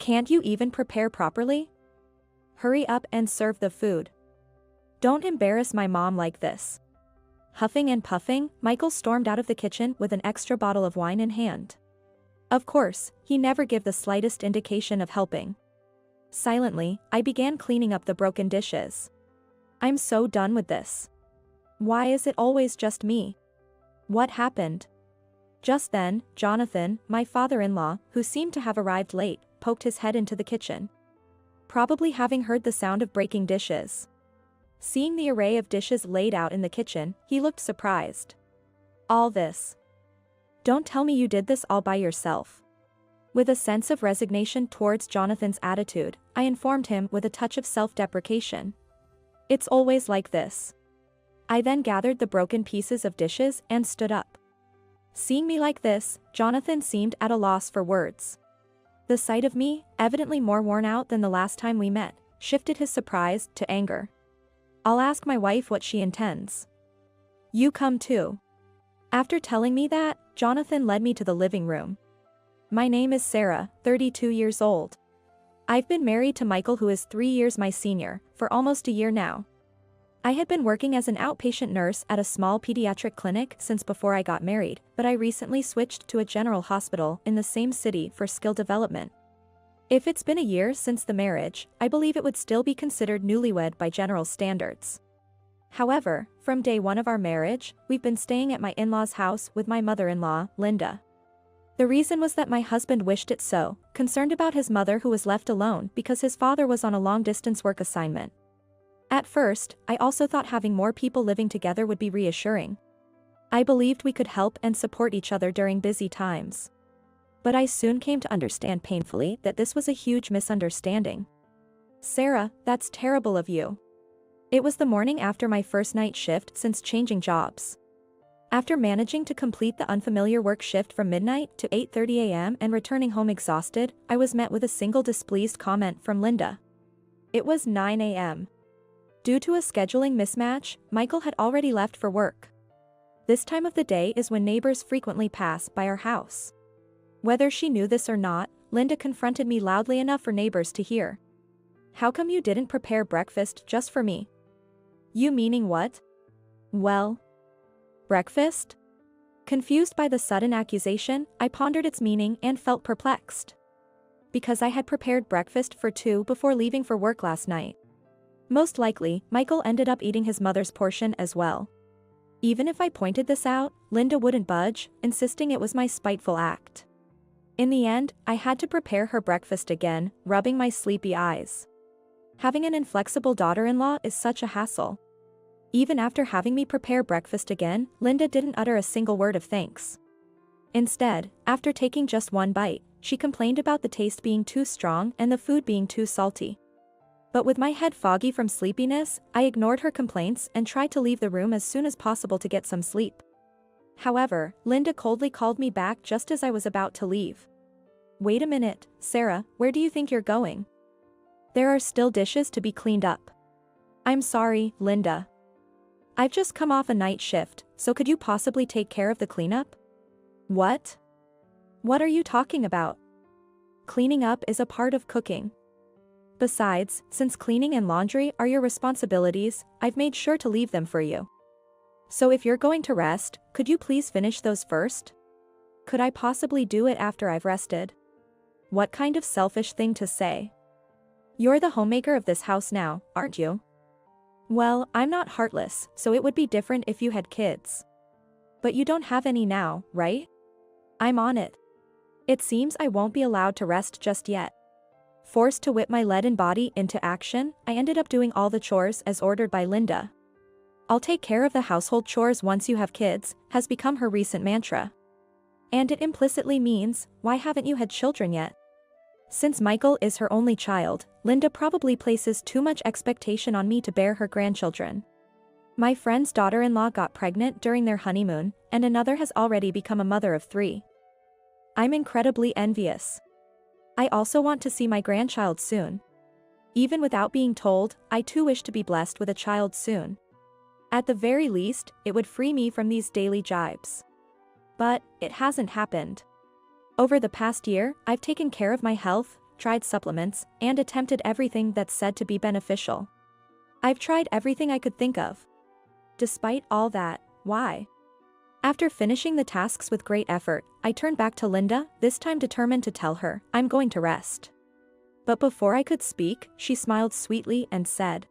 Can't you even prepare properly? Hurry up and serve the food. Don't embarrass my mom like this. Huffing and puffing, Michael stormed out of the kitchen with an extra bottle of wine in hand. Of course, he never gave the slightest indication of helping. Silently, I began cleaning up the broken dishes. I'm so done with this. Why is it always just me? What happened? Just then, Jonathan, my father-in-law, who seemed to have arrived late, poked his head into the kitchen. Probably having heard the sound of breaking dishes. Seeing the array of dishes laid out in the kitchen, he looked surprised. All this. Don't tell me you did this all by yourself. With a sense of resignation towards Jonathan's attitude, I informed him with a touch of self-deprecation. It's always like this. I then gathered the broken pieces of dishes and stood up. Seeing me like this, Jonathan seemed at a loss for words. The sight of me, evidently more worn out than the last time we met, shifted his surprise to anger. I'll ask my wife what she intends. You come too. After telling me that, Jonathan led me to the living room. My name is Sarah, 32 years old. I've been married to Michael, who is 3 years my senior, for almost a year now. I had been working as an outpatient nurse at a small pediatric clinic since before I got married, but I recently switched to a general hospital in the same city for skill development. If it's been a year since the marriage, I believe it would still be considered newlywed by general standards. However, from day one of our marriage, we've been staying at my in-laws' house with my mother-in-law, Linda. The reason was that my husband wished it so, concerned about his mother who was left alone because his father was on a long-distance work assignment. At first, I also thought having more people living together would be reassuring. I believed we could help and support each other during busy times. But I soon came to understand painfully that this was a huge misunderstanding. Sarah, that's terrible of you. It was the morning after my first night shift since changing jobs. After managing to complete the unfamiliar work shift from midnight to 8:30 a.m. and returning home exhausted, I was met with a single displeased comment from Linda. It was 9 a.m. Due to a scheduling mismatch, Michael had already left for work. This time of the day is when neighbors frequently pass by our house. Whether she knew this or not, Linda confronted me loudly enough for neighbors to hear. How come you didn't prepare breakfast just for me? You meaning what? Well, breakfast? Confused by the sudden accusation, I pondered its meaning and felt perplexed. Because I had prepared breakfast for two before leaving for work last night. Most likely, Michael ended up eating his mother's portion as well. Even if I pointed this out, Linda wouldn't budge, insisting it was my spiteful act. In the end, I had to prepare her breakfast again, rubbing my sleepy eyes. Having an inflexible daughter-in-law is such a hassle. Even after having me prepare breakfast again, Linda didn't utter a single word of thanks. Instead, after taking just one bite, she complained about the taste being too strong and the food being too salty. But with my head foggy from sleepiness, I ignored her complaints and tried to leave the room as soon as possible to get some sleep. However, Linda coldly called me back just as I was about to leave. Wait a minute, Sarah, where do you think you're going? There are still dishes to be cleaned up. I'm sorry, Linda. I've just come off a night shift, so could you possibly take care of the cleanup? What? What are you talking about? Cleaning up is a part of cooking. Besides, since cleaning and laundry are your responsibilities, I've made sure to leave them for you. So if you're going to rest, could you please finish those first? Could I possibly do it after I've rested? What kind of selfish thing to say? You're the homemaker of this house now, aren't you? Well, I'm not heartless, so it would be different if you had kids. But you don't have any now, right? I'm on it. It seems I won't be allowed to rest just yet. Forced to whip my leaden body into action, I ended up doing all the chores as ordered by Linda. I'll take care of the household chores once you have kids, has become her recent mantra. And it implicitly means, why haven't you had children yet? Since Michael is her only child, Linda probably places too much expectation on me to bear her grandchildren. My friend's daughter-in-law got pregnant during their honeymoon, and another has already become a mother of 3. I'm incredibly envious. I also want to see my grandchild soon. Even without being told, I too wish to be blessed with a child soon. At the very least, it would free me from these daily jibes. But it hasn't happened. Over the past year, I've taken care of my health, tried supplements, and attempted everything that's said to be beneficial. I've tried everything I could think of. Despite all that, why? After finishing the tasks with great effort, I turned back to Linda, this time determined to tell her, I'm going to rest. But before I could speak, she smiled sweetly and said,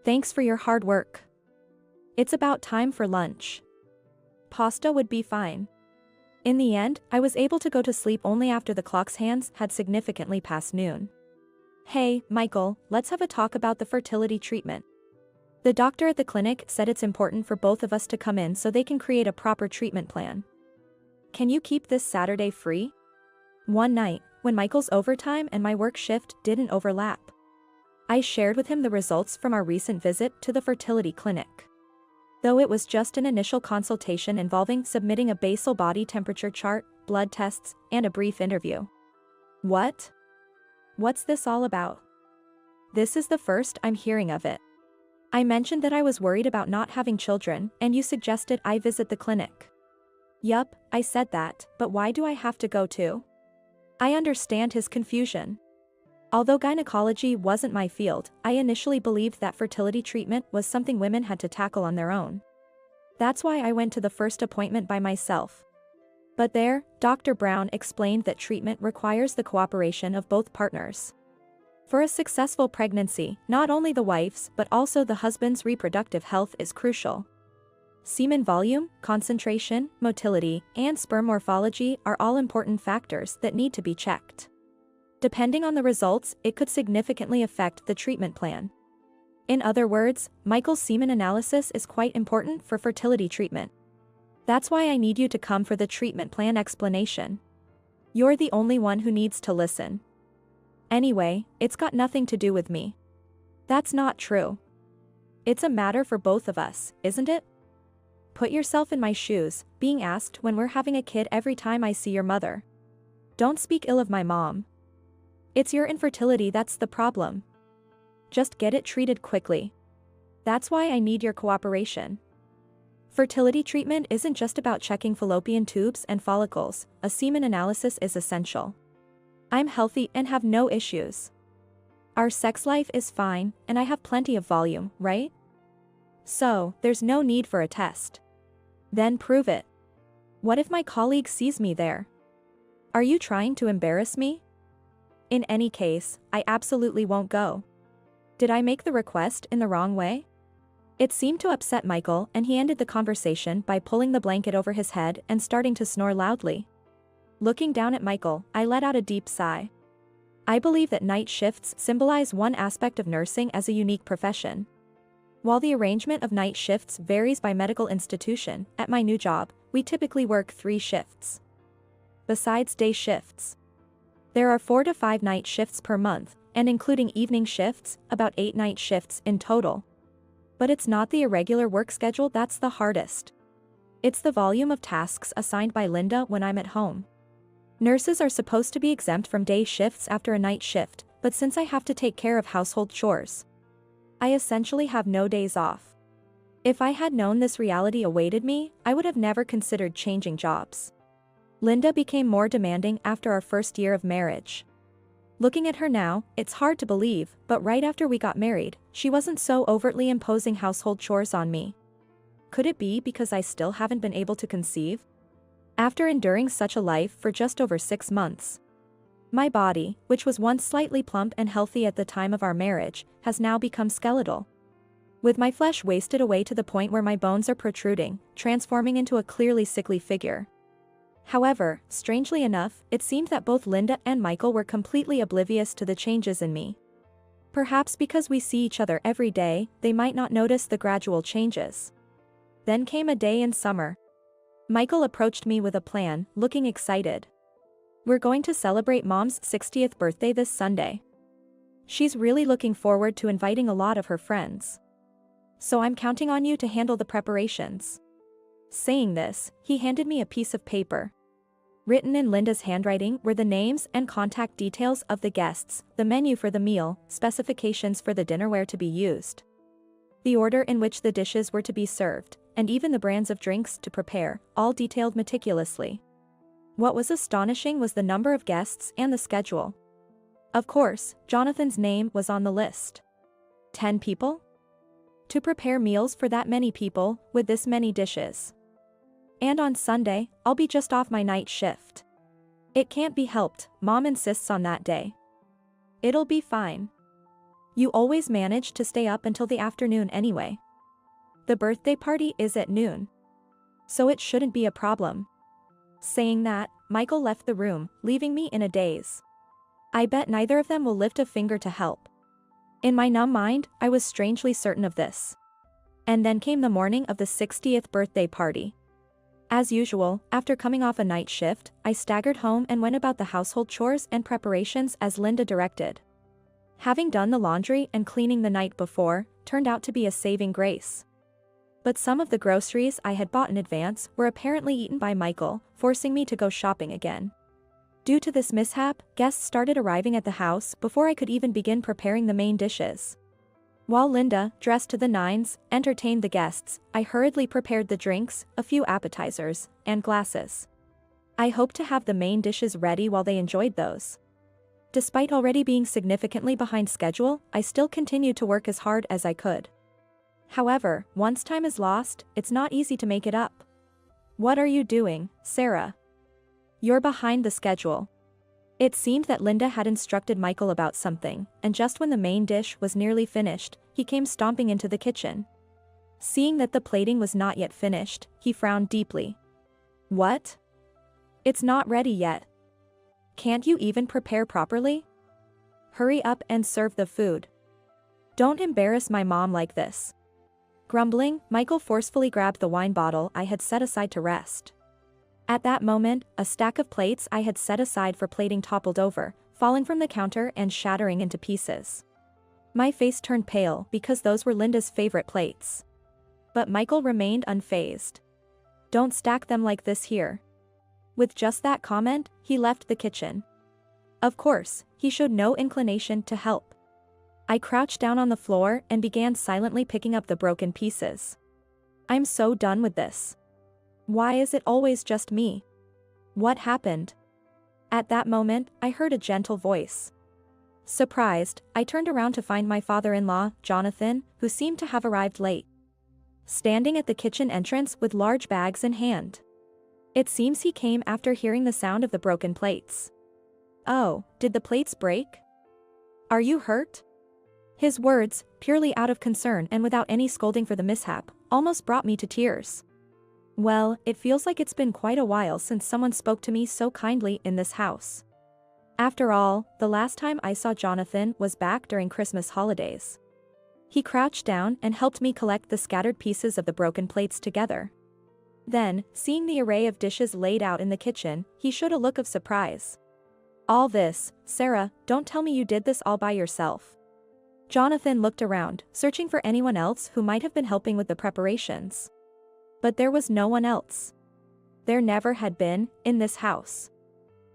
Thanks for your hard work. It's about time for lunch. Pasta would be fine. In the end, I was able to go to sleep only after the clock's hands had significantly passed noon. Hey, Michael, let's have a talk about the fertility treatment. The doctor at the clinic said it's important for both of us to come in so they can create a proper treatment plan. Can you keep this Saturday free? One night, when Michael's overtime and my work shift didn't overlap, I shared with him the results from our recent visit to the fertility clinic. Though it was just an initial consultation involving submitting a basal body temperature chart, blood tests, and a brief interview. What? What's this all about? This is the first I'm hearing of it. I mentioned that I was worried about not having children, and you suggested I visit the clinic. Yup, I said that, but why do I have to go too? I understand his confusion. Although gynecology wasn't my field, I initially believed that fertility treatment was something women had to tackle on their own. That's why I went to the first appointment by myself. But there, Dr. Brown explained that treatment requires the cooperation of both partners. For a successful pregnancy, not only the wife's but also the husband's reproductive health is crucial. Semen volume, concentration, motility, and sperm morphology are all important factors that need to be checked. Depending on the results, it could significantly affect the treatment plan. In other words, Michael's semen analysis is quite important for fertility treatment. That's why I need you to come for the treatment plan explanation. You're the only one who needs to listen. Anyway, it's got nothing to do with me. That's not true. It's a matter for both of us, isn't it? Put yourself in my shoes, being asked when we're having a kid every time I see your mother. Don't speak ill of my mom. It's your infertility that's the problem. Just get it treated quickly. That's why I need your cooperation. Fertility treatment isn't just about checking fallopian tubes and follicles, a semen analysis is essential. I'm healthy and have no issues. Our sex life is fine, and I have plenty of volume, right? So, there's no need for a test. Then prove it. What if my colleague sees me there? Are you trying to embarrass me? In any case, I absolutely won't go. Did I make the request in the wrong way? It seemed to upset Michael, and he ended the conversation by pulling the blanket over his head and starting to snore loudly. Looking down at Michael, I let out a deep sigh. I believe that night shifts symbolize one aspect of nursing as a unique profession. While the arrangement of night shifts varies by medical institution, at my new job, we typically work 3 shifts. Besides day shifts, there are 4 to 5 night shifts per month, and including evening shifts, about 8 night shifts in total. But it's not the irregular work schedule that's the hardest. It's the volume of tasks assigned by Linda when I'm at home. Nurses are supposed to be exempt from day shifts after a night shift, but since I have to take care of household chores, I essentially have no days off. If I had known this reality awaited me, I would have never considered changing jobs. Linda became more demanding after our first year of marriage. Looking at her now, it's hard to believe, but right after we got married, she wasn't so overtly imposing household chores on me. Could it be because I still haven't been able to conceive? After enduring such a life for just over 6 months, my body, which was once slightly plump and healthy at the time of our marriage, has now become skeletal. With my flesh wasted away to the point where my bones are protruding, transforming into a clearly sickly figure. However, strangely enough, it seemed that both Linda and Michael were completely oblivious to the changes in me. Perhaps because we see each other every day, they might not notice the gradual changes. Then came a day in summer. Michael approached me with a plan, looking excited. We're going to celebrate Mom's 60th birthday this Sunday. She's really looking forward to inviting a lot of her friends. So I'm counting on you to handle the preparations. Saying this, he handed me a piece of paper. Written in Linda's handwriting were the names and contact details of the guests, the menu for the meal, specifications for the dinnerware to be used, the order in which the dishes were to be served, and even the brands of drinks to prepare, all detailed meticulously. What was astonishing was the number of guests and the schedule. Of course, Jonathan's name was on the list. 10 people? To prepare meals for that many people, with this many dishes. And on Sunday, I'll be just off my night shift. It can't be helped, Mom insists on that day. It'll be fine. You always manage to stay up until the afternoon anyway. The birthday party is at noon. So it shouldn't be a problem. Saying that, Michael left the room, leaving me in a daze. I bet neither of them will lift a finger to help. In my numb mind, I was strangely certain of this. And then came the morning of the 60th birthday party. As usual, after coming off a night shift, I staggered home and went about the household chores and preparations as Linda directed. Having done the laundry and cleaning the night before, turned out to be a saving grace. But some of the groceries I had bought in advance were apparently eaten by Michael, forcing me to go shopping again. Due to this mishap, guests started arriving at the house before I could even begin preparing the main dishes. While Linda, dressed to the nines, entertained the guests, I hurriedly prepared the drinks, a few appetizers, and glasses. I hoped to have the main dishes ready while they enjoyed those. Despite already being significantly behind schedule, I still continued to work as hard as I could. However, once time is lost, it's not easy to make it up. What are you doing, Sarah? You're behind the schedule. It seemed that Linda had instructed Michael about something, and just when the main dish was nearly finished, he came stomping into the kitchen. Seeing that the plating was not yet finished, he frowned deeply. What? It's not ready yet. Can't you even prepare properly? Hurry up and serve the food. Don't embarrass my mom like this. Grumbling, Michael forcefully grabbed the wine bottle I had set aside to rest. At that moment, a stack of plates I had set aside for plating toppled over, falling from the counter and shattering into pieces. My face turned pale because those were Linda's favorite plates. But Michael remained unfazed. Don't stack them like this here. With just that comment, he left the kitchen. Of course, he showed no inclination to help. I crouched down on the floor and began silently picking up the broken pieces. I'm so done with this. Why is it always just me? What happened? At that moment, I heard a gentle voice. Surprised, I turned around to find my father-in-law, Jonathan, who seemed to have arrived late. Standing at the kitchen entrance with large bags in hand. It seems he came after hearing the sound of the broken plates. Oh, did the plates break? Are you hurt? His words, purely out of concern and without any scolding for the mishap, almost brought me to tears. Well, it feels like it's been quite a while since someone spoke to me so kindly in this house. After all, the last time I saw Jonathan was back during Christmas holidays. He crouched down and helped me collect the scattered pieces of the broken plates together. Then, seeing the array of dishes laid out in the kitchen, he showed a look of surprise. All this, Sarah, don't tell me you did this all by yourself. Jonathan looked around, searching for anyone else who might have been helping with the preparations. But there was no one else. There never had been, in this house.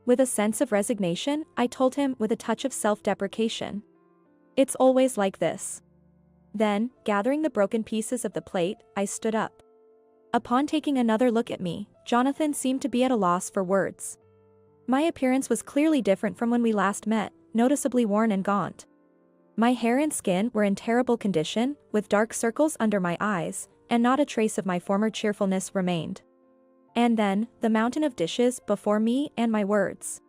With a sense of resignation, I told him with a touch of self-deprecation. It's always like this. Then, gathering the broken pieces of the plate, I stood up. Upon taking another look at me, Jonathan seemed to be at a loss for words. My appearance was clearly different from when we last met, noticeably worn and gaunt. My hair and skin were in terrible condition, with dark circles under my eyes, and not a trace of my former cheerfulness remained. And then, the mountain of dishes before me and my words.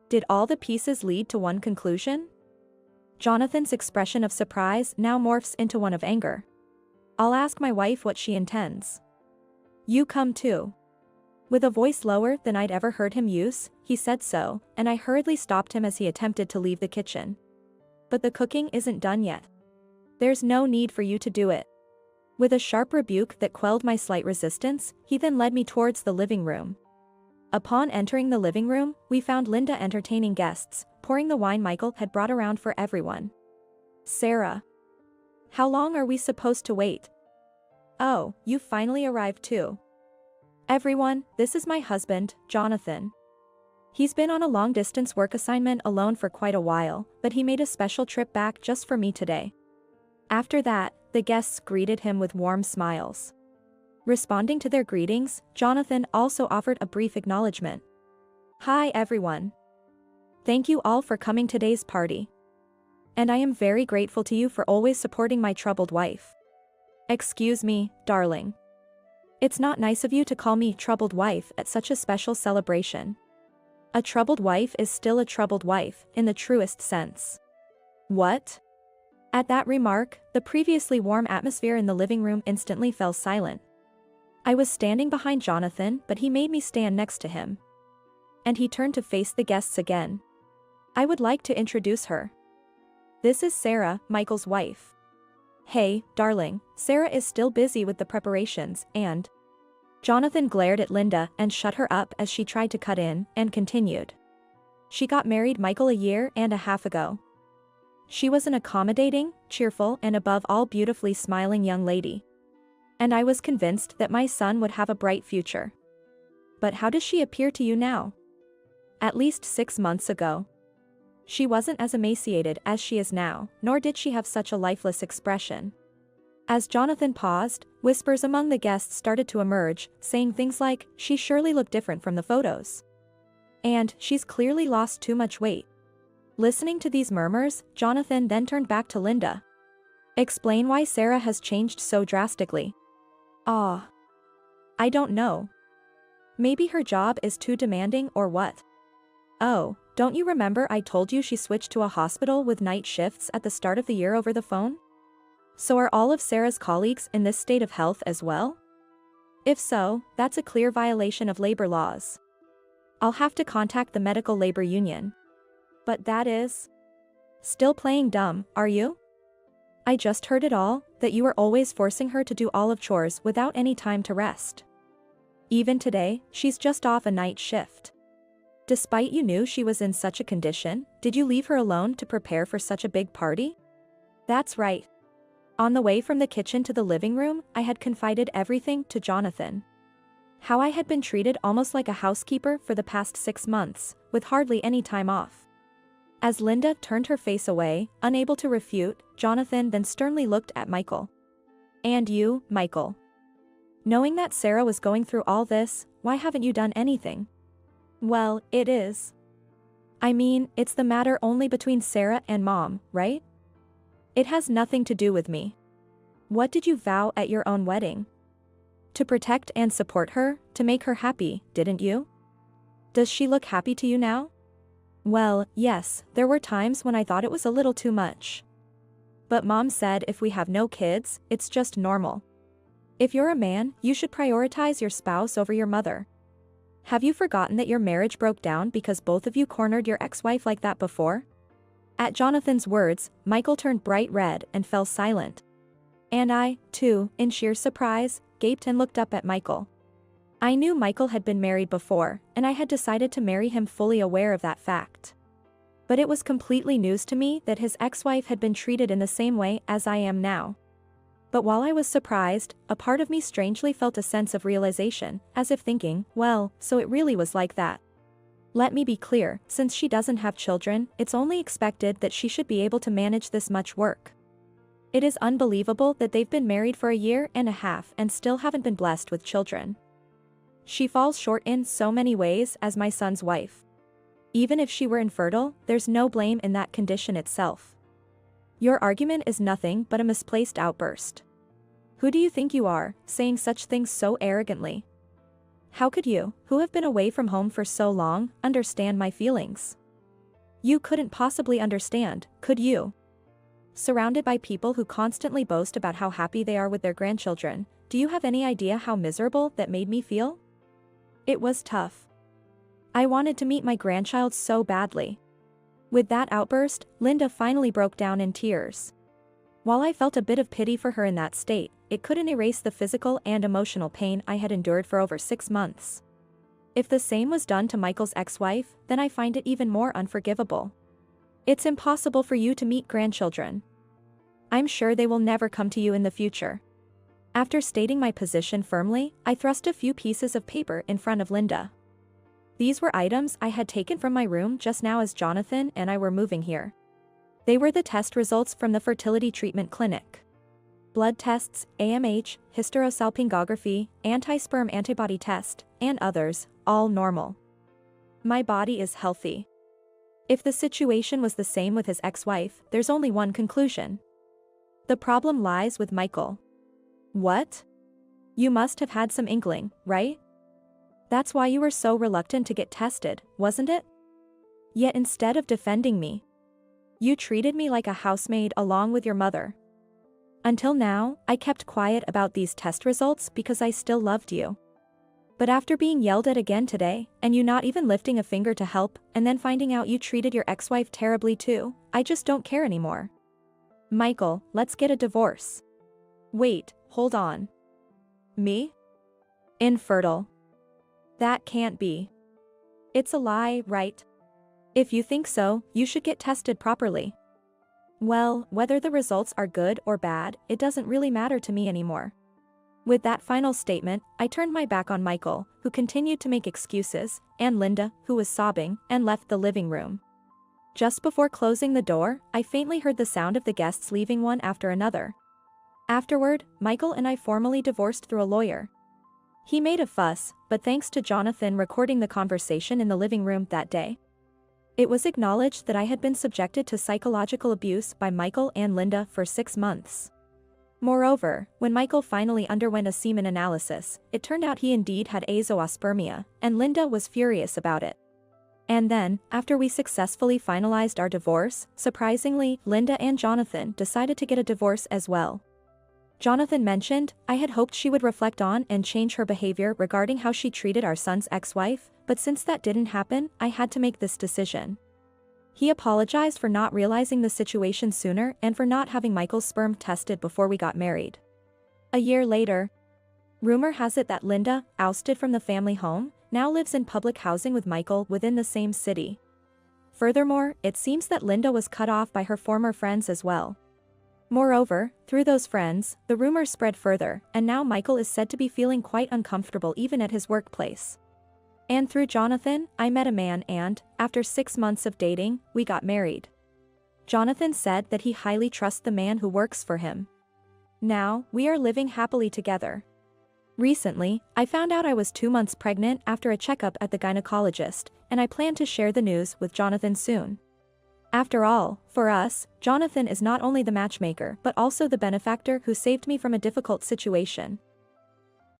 Did all the pieces lead to one conclusion? Jonathan's expression of surprise now morphs into one of anger. I'll ask my wife what she intends. You come too. With a voice lower than I'd ever heard him use, he said so, and I hurriedly stopped him as he attempted to leave the kitchen. But the cooking isn't done yet. There's no need for you to do it. With a sharp rebuke that quelled my slight resistance, he then led me towards the living room. Upon entering the living room, we found Linda entertaining guests, pouring the wine Michael had brought around for everyone. Sarah. How long are we supposed to wait? Oh, you finally arrived too. Everyone, this is my husband, Jonathan. He's been on a long-distance work assignment alone for quite a while, but he made a special trip back just for me today. After that, the guests greeted him with warm smiles. Responding to their greetings, Jonathan also offered a brief acknowledgement. Hi everyone. Thank you all for coming to today's party. And I am very grateful to you for always supporting my troubled wife. Excuse me, darling. It's not nice of you to call me troubled wife at such a special celebration. A troubled wife is still a troubled wife, in the truest sense. What? At that remark, the previously warm atmosphere in the living room instantly fell silent. I was standing behind Jonathan, but he made me stand next to him. And he turned to face the guests again. I would like to introduce her. This is Sarah, Michael's wife. Hey, darling, Sarah is still busy with the preparations, and... Jonathan glared at Linda and shut her up as she tried to cut in, and continued. She got married Michael a year and a half ago. She was an accommodating, cheerful, and above all beautifully smiling young lady. And I was convinced that my son would have a bright future. But how does she appear to you now? At least 6 months ago. She wasn't as emaciated as she is now, nor did she have such a lifeless expression. As Jonathan paused, whispers among the guests started to emerge, saying things like, she surely looked different from the photos. And, she's clearly lost too much weight. Listening to these murmurs, Jonathan then turned back to Linda. Explain why Sarah has changed so drastically. Ah. I don't know. Maybe her job is too demanding or what? Oh, don't you remember I told you she switched to a hospital with night shifts at the start of the year over the phone? So are all of Sarah's colleagues in this state of health as well? If so, that's a clear violation of labor laws. I'll have to contact the medical labor union. But that is... Still playing dumb, are you? I just heard it all, that you were always forcing her to do all of chores without any time to rest. Even today, she's just off a night shift. Despite you knew she was in such a condition, did you leave her alone to prepare for such a big party? That's right. On the way from the kitchen to the living room, I had confided everything to Jonathan. How I had been treated almost like a housekeeper for the past 6 months, with hardly any time off. As Linda turned her face away, unable to refute, Jonathan then sternly looked at Michael. And you, Michael. Knowing that Sarah was going through all this, why haven't you done anything? Well, it is. I mean, it's the matter only between Sarah and Mom, right? It has nothing to do with me. What did you vow at your own wedding? To protect and support her, to make her happy, didn't you? Does she look happy to you now? Well, yes, there were times when I thought it was a little too much. But Mom said if we have no kids, it's just normal. If you're a man, you should prioritize your spouse over your mother. Have you forgotten that your marriage broke down because both of you cornered your ex-wife like that before? At Jonathan's words, Michael turned bright red and fell silent. And I, too, in sheer surprise, gaped and looked up at Michael. I knew Michael had been married before, and I had decided to marry him fully aware of that fact. But it was completely news to me that his ex-wife had been treated in the same way as I am now. But while I was surprised, a part of me strangely felt a sense of realization, as if thinking, well, so it really was like that. Let me be clear, since she doesn't have children, it's only expected that she should be able to manage this much work. It is unbelievable that they've been married for a year and a half and still haven't been blessed with children. She falls short in so many ways as my son's wife. Even if she were infertile, there's no blame in that condition itself. Your argument is nothing but a misplaced outburst. Who do you think you are, saying such things so arrogantly? How could you, who have been away from home for so long, understand my feelings? You couldn't possibly understand, could you? Surrounded by people who constantly boast about how happy they are with their grandchildren, do you have any idea how miserable that made me feel? It was tough. I wanted to meet my grandchild so badly. With that outburst, Linda finally broke down in tears. While I felt a bit of pity for her in that state, it couldn't erase the physical and emotional pain I had endured for over 6 months. If the same was done to Michael's ex-wife, then I find it even more unforgivable. It's impossible for you to meet grandchildren. I'm sure they will never come to you in the future. After stating my position firmly, I thrust a few pieces of paper in front of Linda. These were items I had taken from my room just now as Jonathan and I were moving here. They were the test results from the fertility treatment clinic. Blood tests, AMH, hysterosalpingography, anti-sperm antibody test, and others, all normal. My body is healthy. If the situation was the same with his ex-wife, there's only one conclusion. The problem lies with Michael. What? You must have had some inkling, right? That's why you were so reluctant to get tested, wasn't it? Yet instead of defending me, you treated me like a housemaid along with your mother. Until now, I kept quiet about these test results because I still loved you. But after being yelled at again today, and you not even lifting a finger to help, and then finding out you treated your ex-wife terribly too, I just don't care anymore. Michael, let's get a divorce. Wait, hold on. Me? Infertile. That can't be. It's a lie, right? If you think so, you should get tested properly. Well, whether the results are good or bad, it doesn't really matter to me anymore. With that final statement, I turned my back on Michael, who continued to make excuses, and Linda, who was sobbing, and left the living room. Just before closing the door, I faintly heard the sound of the guests leaving one after another. Afterward, Michael and I formally divorced through a lawyer. He made a fuss, but thanks to Jonathan recording the conversation in the living room that day, it was acknowledged that I had been subjected to psychological abuse by Michael and Linda for 6 months. Moreover, when Michael finally underwent a semen analysis, it turned out he indeed had azoospermia, and Linda was furious about it. And then, after we successfully finalized our divorce, surprisingly, Linda and Jonathan decided to get a divorce as well. Jonathan mentioned, I had hoped she would reflect on and change her behavior regarding how she treated our son's ex-wife, but since that didn't happen, I had to make this decision. He apologized for not realizing the situation sooner and for not having Michael's sperm tested before we got married. A year later, rumor has it that Linda, ousted from the family home, now lives in public housing with Michael within the same city. Furthermore, it seems that Linda was cut off by her former friends as well. Moreover, through those friends, the rumor spread further, and now Michael is said to be feeling quite uncomfortable even at his workplace. And through Jonathan, I met a man and, after 6 months of dating, we got married. Jonathan said that he highly trusts the man who works for him. Now, we are living happily together. Recently, I found out I was 2 months pregnant after a checkup at the gynecologist, and I plan to share the news with Jonathan soon. After all, for us, Jonathan is not only the matchmaker but also the benefactor who saved me from a difficult situation.